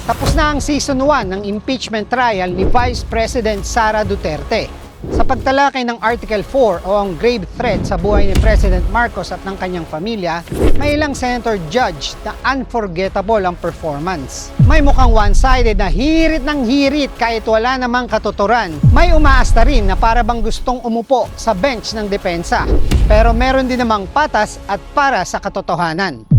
Tapos na ang Season 1 ng impeachment trial ni Vice President Sara Duterte. Sa pagtalakay ng Article 4 o ang grave threat sa buhay ni President Marcos at ng kanyang pamilya, may ilang senator judge na unforgettable ang performance. May mukhang one-sided na hirit ng hirit kahit wala namang katuturan. May umaasta rin na para bang gustong umupo sa bench ng depensa. Pero meron din namang patas at para sa katotohanan.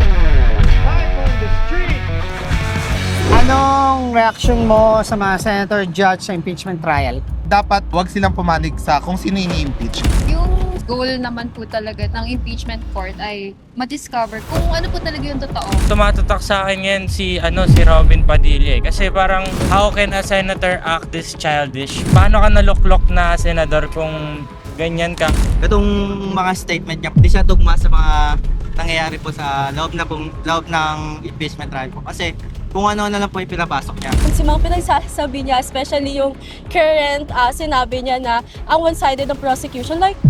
Anong reaction mo sa mga senator judge sa impeachment trial? Dapat wag silang pumanig sa kung sino ini-impeach. Yung goal naman po talaga ng impeachment court ay ma-discover kung ano po talaga yung totoo. Tumatatak sa akin yan si Robin Padilla kasi parang how can a senator act this childish? Paano ka naluklok na senador kung ganyan ka? Itong mga statement niya, hindi siya tugma sa mga nangyayari po sa loob ng impeachment trial po. Kasi kung ano na lang po yung pinapasok niya. Si Mang pinagsasabi niya, especially yung current sinabi niya na ang one-sided ng prosecution, like,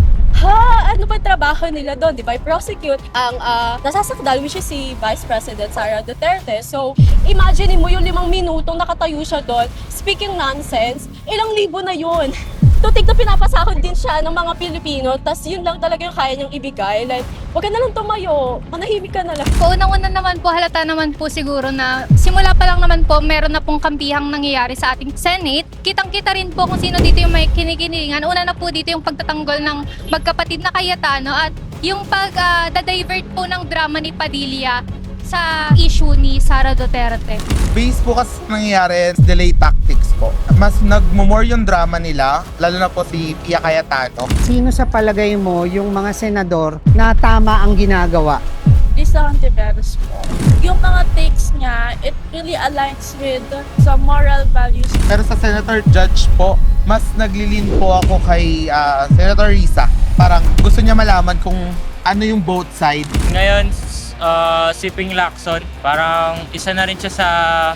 ano ba trabaho nila doon? Di ba? I-prosecute ang nasasakdal, which is si Vice President Sara Duterte. So, imagine mo yung 5 minutong nakatayo siya doon, speaking nonsense, ilang libo na yun. Tutig na pinapasahod din siya ng mga Pilipino, tas yun lang talaga yung kaya niyang ibigay. Like, wag ka na lang tumayo, manahimik ka na lang. Kaunang-una naman po, halata naman po siguro na simula pa lang naman po, meron na pong kampihang nangyayari sa ating Senate. Kitang-kita rin po kung sino dito yung may kinikilingan. Una na po dito yung pagtatanggol ng magkapatid na Cayetano at yung pag-divert po ng drama ni Padilla sa issue ni Sara Duterte. Based po kasi nangyayari, delay tactics po. Mas nagmumore yung drama nila, lalo na po si Pia Cayetano. Sino sa palagay mo yung mga senador na tama ang ginagawa? Lisa Hontiveros po. Yung mga takes niya, it really aligns with some moral values. Pero sa senator judge po, mas naglilin po ako kay Senator Risa. Parang gusto niya malaman kung ano yung both side. Ngayon, si Ping Lacson, parang isa na rin siya sa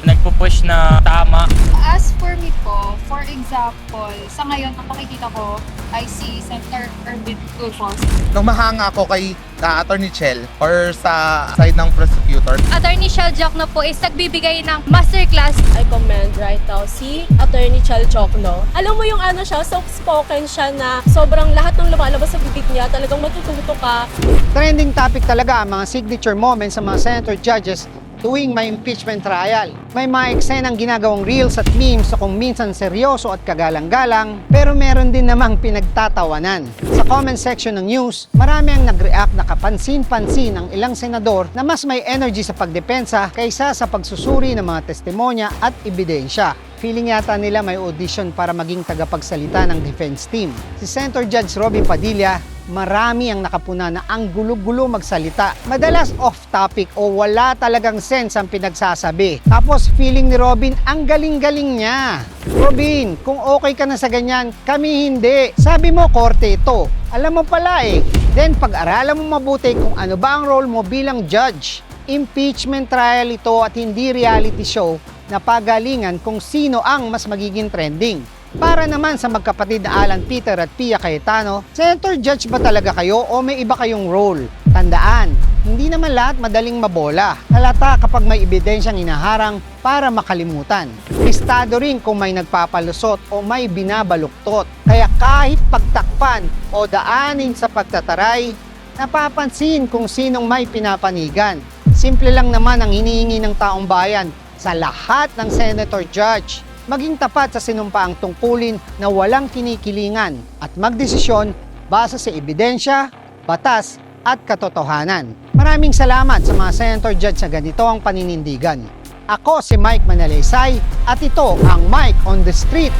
nagpupush na tama. As for me po, for example, sa ngayon, ang makikita ko ay si Senator Erwin Tulfos. Nung mahanga ako kay Attorney Chel or sa side ng prosecutor, Attorney Shell Jokno po is nagbibigay ng masterclass. I commend right now si Attorney Chel Jokno. Alam mo yung siya, soft-spoken siya na sobrang lahat ng lumalabas sa bibig niya, talagang matututo ka. Trending topic talaga ang mga signature moments sa mga senator judges tuwing may impeachment trial. May mga eksenang ginagawang reels at memes o kung minsan seryoso at kagalang-galang, pero meron din namang pinagtatawanan. Sa comment section ng news, marami ang nag-react na kapansin-pansin ang ilang senador na mas may energy sa pagdepensa kaysa sa pagsusuri ng mga testimonya at ebidensya. Feeling yata nila may audition para maging tagapagsalita ng defense team. Si Senator Judge Robin Padilla, marami ang nakapuna na ang gulo-gulo magsalita. Madalas off-topic o wala talagang sense ang pinagsasabi. Tapos feeling ni Robin, ang galing-galing niya. Robin, kung okay ka na sa ganyan, kami hindi. Sabi mo, korte ito. Alam mo pala eh. Then pag-aralan mo mabuti kung ano ba ang role mo bilang judge. Impeachment trial ito at hindi reality show na pagalingan kung sino ang mas magiging trending. Para naman sa magkapatid na Alan Peter at Pia Cayetano, senator judge ba talaga kayo o may iba kayong role? Tandaan, hindi naman lahat madaling mabola. Halata kapag may ebidensyang inaharang para makalimutan. Listado rin kung may nagpapalusot o may binabaluktot. Kaya kahit pagtakpan o daanin sa pagtataray, napapansin kung sinong may pinapanigan. Simple lang naman ang hinihingi ng taong bayan sa lahat ng senator judge. Maging tapat sa sinumpaang tungkulin na walang kinikilingan at magdesisyon base sa ebidensya, batas at katotohanan. Maraming salamat sa mga senator judge na ganito ang paninindigan. Ako si Mike Manalaysay at ito ang Mike on the Street.